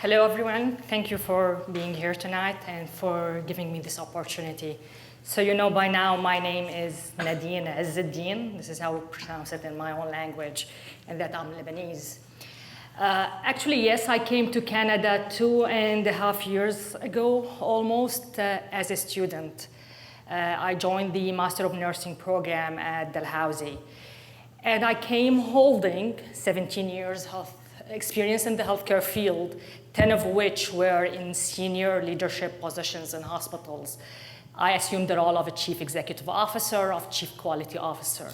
Hello, everyone. Thank you for being here tonight and for giving me this opportunity. So you know by now my name is Nadine Ezzeddine. This is how we pronounce it in my own language, and that I'm Lebanese. Actually, yes, I came to Canada 2.5 years ago, almost, as a student. I joined the Master of Nursing program at Dalhousie. And I came holding 17 years of experience in the healthcare field, 10 of which were in senior leadership positions in hospitals. I assumed the role of a chief executive officer, of chief quality officer.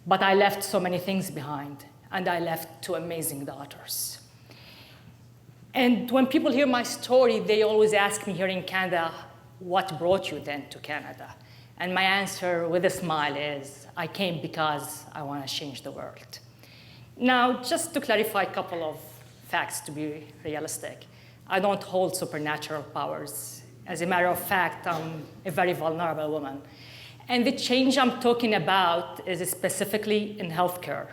But I left so many things behind, and I left 2 amazing daughters. And when people hear my story, they always ask me here in Canada, what brought you then to Canada? And my answer with a smile is, I came because I want to change the world. Now, just to clarify a couple of facts to be realistic, I don't hold supernatural powers. As a matter of fact, I'm a very vulnerable woman. And the change I'm talking about is specifically in healthcare,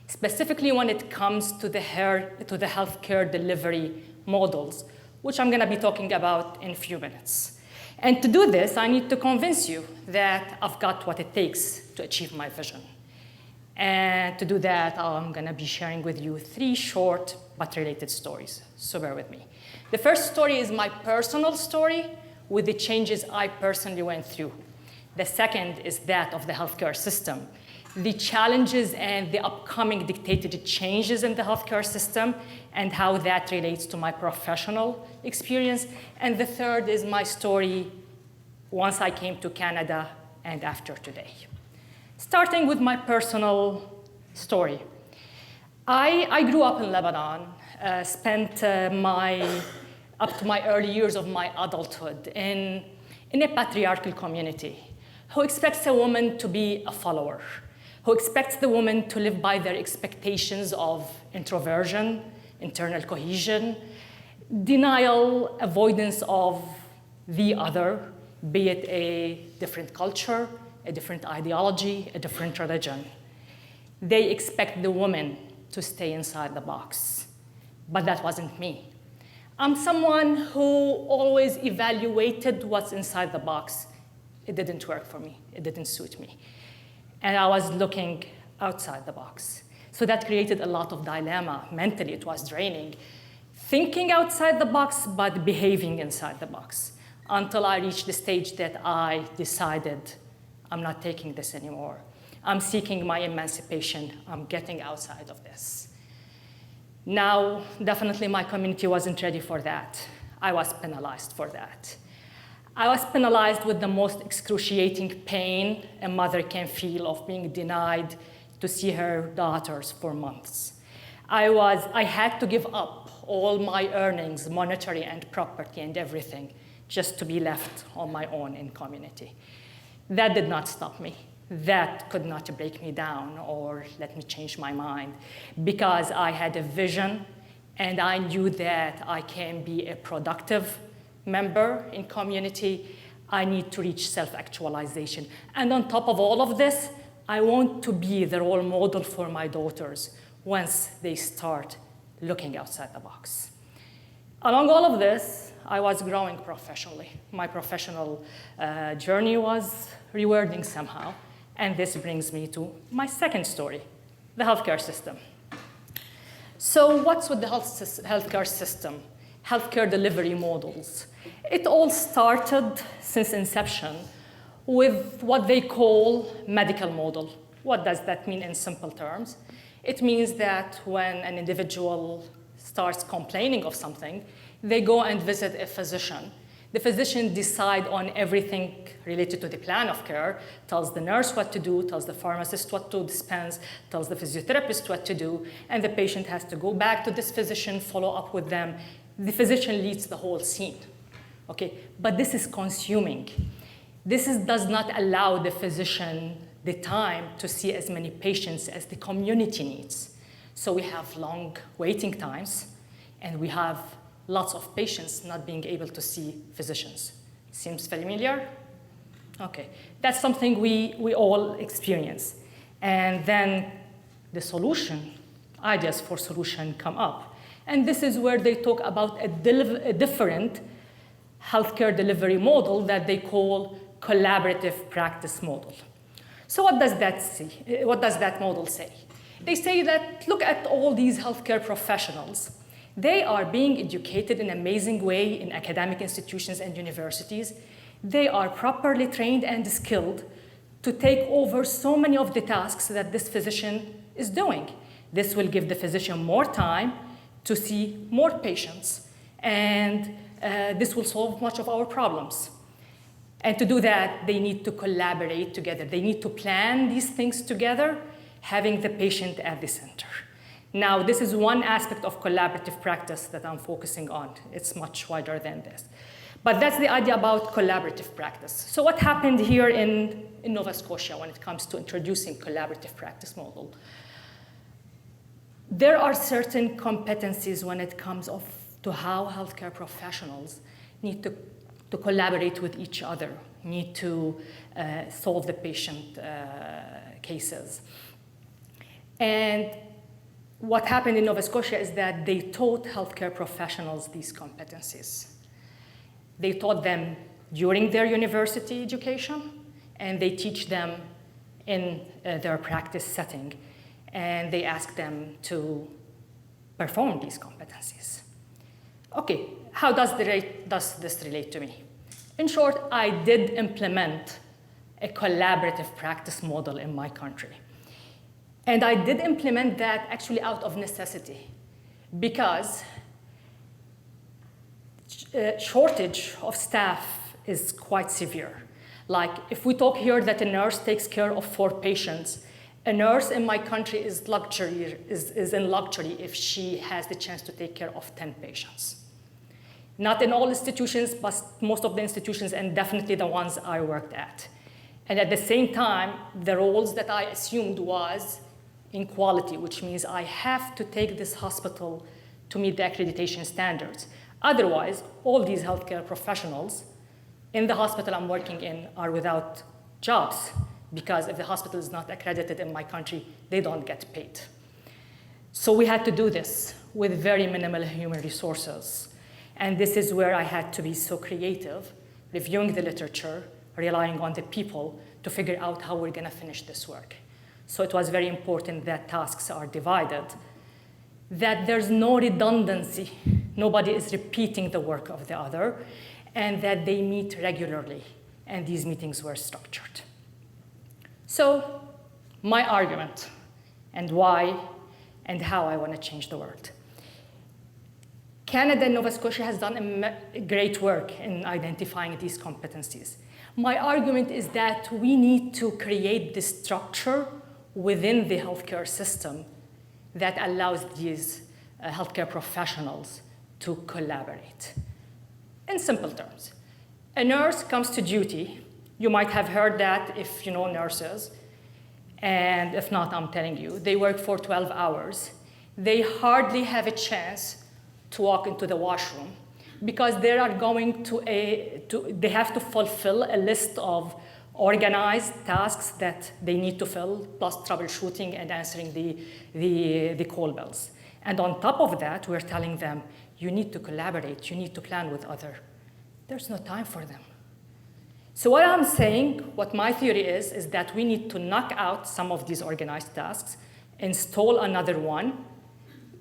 specifically when it comes to the healthcare delivery models, which I'm going to be talking about in a few minutes. And to do this, I need to convince you that I've got what it takes to achieve my vision. And to do that, I'm going to be sharing with you 3 short but related stories. So bear with me. The first story is my personal story with the changes I personally went through. The second is that of the healthcare system, the challenges and the upcoming dictated changes in the healthcare system and how that relates to my professional experience. And the third is my story once I came to Canada and after today. Starting with my personal story. I grew up in Lebanon, spent up to my early years of my adulthood in a patriarchal community who expects a woman to be a follower, who expects the woman to live by their expectations of introversion, internal cohesion, denial, avoidance of the other, be it a different culture, a different ideology, a different religion. They expect the woman to stay inside the box. But that wasn't me. I'm someone who always evaluated what's inside the box. It didn't work for me. It didn't suit me. And I was looking outside the box. So that created a lot of dilemma. Mentally, it was draining. Thinking outside the box, but behaving inside the box. Until I reached the stage that I decided I'm not taking this anymore. I'm seeking my emancipation. I'm getting outside of this. Now, definitely my community wasn't ready for that. I was penalized for that. I was penalized with the most excruciating pain a mother can feel of being denied to see her daughters for months. I had to give up all my earnings, monetary and property and everything, just to be left on my own in community. That did not stop me. That could not break me down or let me change my mind, because I had a vision and I knew that I can be a productive member in community. I need to reach self-actualization. And on top of all of this, I want to be the role model for my daughters once they start looking outside the box. Along all of this, I was growing professionally. My professional journey was rewarding somehow. And this brings me to my second story, the healthcare system. So what's with the healthcare system? Healthcare delivery models. It all started since inception with what they call medical model. What does that mean in simple terms? It means that when an individual starts complaining of something, they go and visit a physician. The physician decides on everything related to the plan of care, tells the nurse what to do, tells the pharmacist what to dispense, tells the physiotherapist what to do, and the patient has to go back to this physician, follow up with them. The physician leads the whole scene. Okay? But this is consuming. This does not allow the physician the time to see as many patients as the community needs. So we have long waiting times, and we have lots of patients not being able to see physicians. Seems familiar? Okay, that's something we all experience. And then the solution, ideas for solution come up. And this is where they talk about a different healthcare delivery model that they call collaborative practice model. So what does that model say? They say that, look at all these healthcare professionals. They are being educated in an amazing way in academic institutions and universities. They are properly trained and skilled to take over so many of the tasks that this physician is doing. This will give the physician more time to see more patients, and this will solve much of our problems. And to do that, they need to collaborate together. They need to plan these things together, having the patient at the center. Now, this is one aspect of collaborative practice that I'm focusing on. It's much wider than this. But that's the idea about collaborative practice. So what happened here in Nova Scotia when it comes to introducing collaborative practice model? There are certain competencies when it comes to how healthcare professionals need to collaborate with each other, need to solve the patient cases. And what happened in Nova Scotia is that they taught healthcare professionals these competencies. They taught them during their university education, and they teach them in their practice setting. And they ask them to perform these competencies. Okay, how does this relate to me? In short, I did implement a collaborative practice model in my country. And I did implement that actually out of necessity, because shortage of staff is quite severe. Like, if we talk here that a nurse takes care of 4 patients, a nurse in my country is in luxury if she has the chance to take care of 10 patients. Not in all institutions, but most of the institutions, and definitely the ones I worked at. And at the same time, the roles that I assumed was in quality, which means I have to take this hospital to meet the accreditation standards. Otherwise, all these healthcare professionals in the hospital I'm working in are without jobs, because if the hospital is not accredited in my country, they don't get paid. So we had to do this with very minimal human resources. And this is where I had to be so creative, reviewing the literature, relying on the people to figure out how we're gonna finish this work. So it was very important that tasks are divided, that there's no redundancy, nobody is repeating the work of the other, and that they meet regularly, and these meetings were structured. So my argument, and why, and how I want to change the world. Canada and Nova Scotia has done great work in identifying these competencies. My argument is that we need to create this structure within the healthcare system that allows these healthcare professionals to collaborate. In simple terms, a nurse comes to duty. You might have heard that if you know nurses, and if not, I'm telling you, they work for 12 hours. They hardly have a chance to walk into the washroom because they are going they have to fulfill a list of organized tasks that they need to fill, plus troubleshooting and answering the call bells. And on top of that, we're telling them, you need to collaborate, you need to plan with others. There's no time for them. So what I'm saying, what my theory is that we need to knock out some of these organized tasks, install another one,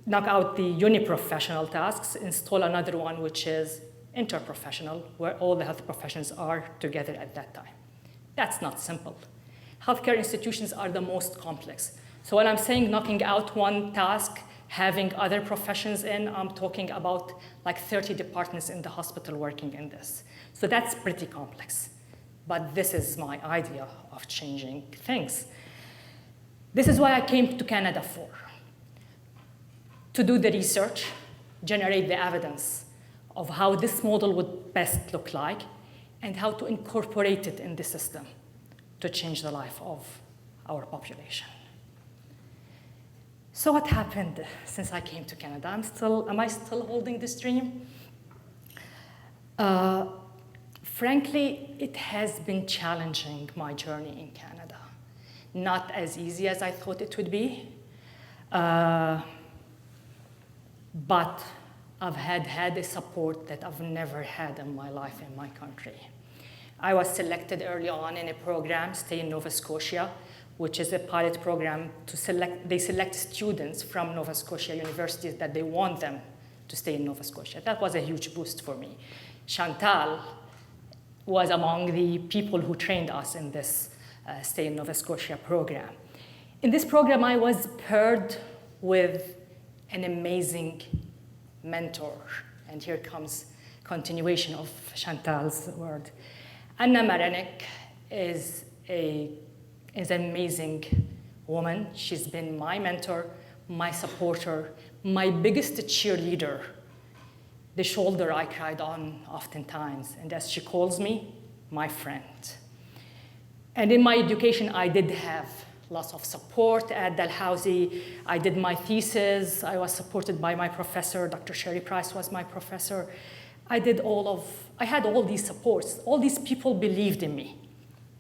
knock out the uni-professional tasks, install another one which is interprofessional, where all the health professions are together at that time. That's not simple. Healthcare institutions are the most complex. So when I'm saying knocking out one task, having other professions in, I'm talking about like 30 departments in the hospital working in this. So that's pretty complex. But this is my idea of changing things. This is why I came to Canada for. To do the research, generate the evidence of how this model would best look like, and how to incorporate it in the system to change the life of our population. So what happened since I came to Canada? Am I still holding this dream? Frankly, it has been challenging, my journey in Canada. Not as easy as I thought it would be. but I've had a support that I've never had in my life in my country. I was selected early on in a program, Stay in Nova Scotia, which is a pilot program they select students from Nova Scotia universities that they want them to stay in Nova Scotia. That was a huge boost for me. Chantal was among the people who trained us in this Stay in Nova Scotia program. In this program, I was paired with an amazing mentor. And here comes continuation of Chantal's word. Anna Maranek is an amazing woman. She's been my mentor, my supporter, my biggest cheerleader, the shoulder I cried on oftentimes, and as she calls me, my friend. And in my education, I did have lots of support at Dalhousie. I did my thesis. I was supported by my professor. Dr. Sherry Price was my professor. I had all these supports. All these people believed in me,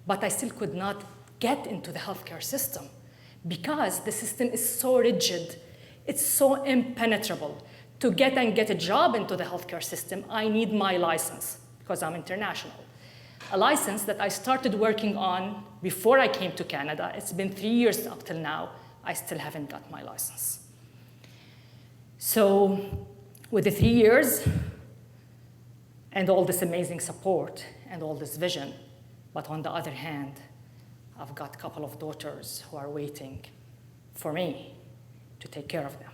but I still could not get into the healthcare system because the system is so rigid. It's so impenetrable. To get a job into the healthcare system, I need my license because I'm international. A license that I started working on before I came to Canada. It's been 3 years up till now. I still haven't got my license. So with the 3 years and all this amazing support and all this vision, but on the other hand, I've got a couple of daughters who are waiting for me to take care of them.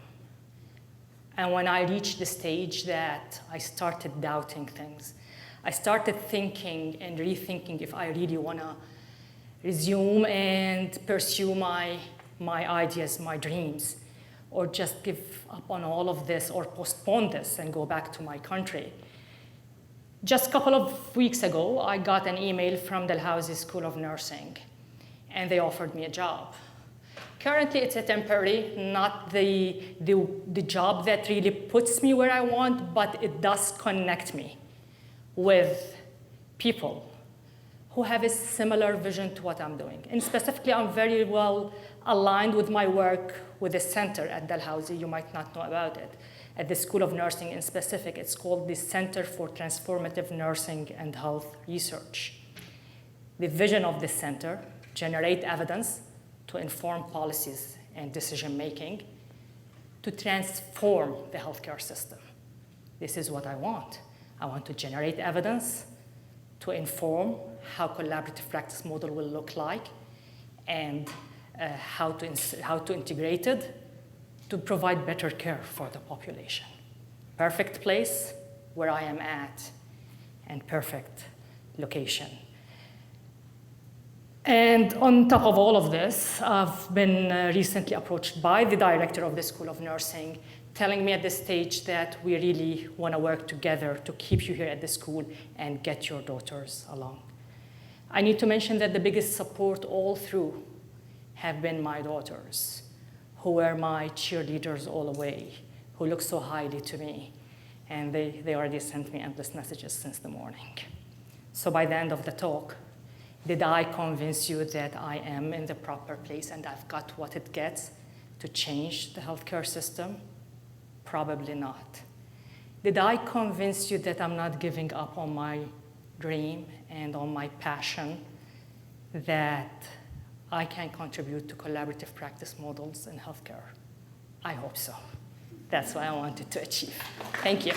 And when I reached the stage that I started doubting things, I started thinking and rethinking if I really want to resume and pursue my ideas, my dreams, or just give up on all of this or postpone this and go back to my country. Just a couple of weeks ago, I got an email from Dalhousie School of Nursing, and they offered me a job. Currently, it's a temporary, not the job that really puts me where I want, but it does connect me with people who have a similar vision to what I'm doing. And specifically, I'm very well aligned with my work with the center at Dalhousie. You might not know about it. At the School of Nursing in specific, it's called the Center for Transformative Nursing and Health Research. The vision of this center: generate evidence to inform policies and decision-making to transform the healthcare system. This is what I want. I want to generate evidence to inform how collaborative practice model will look like and how to integrate it to provide better care for the population. Perfect place where I am at and perfect location. And on top of all of this, I've been recently approached by the director of the School of Nursing, telling me at this stage that we really want to work together to keep you here at the school and get your daughters along. I need to mention that the biggest support all through have been my daughters, who were my cheerleaders all the way, who look so highly to me. And they already sent me endless messages since the morning. So by the end of the talk, did I convince you that I am in the proper place and I've got what it gets to change the healthcare system? Probably not. Did I convince you that I'm not giving up on my dream and on my passion, that I can contribute to collaborative practice models in healthcare? I hope so. That's what I wanted to achieve. Thank you.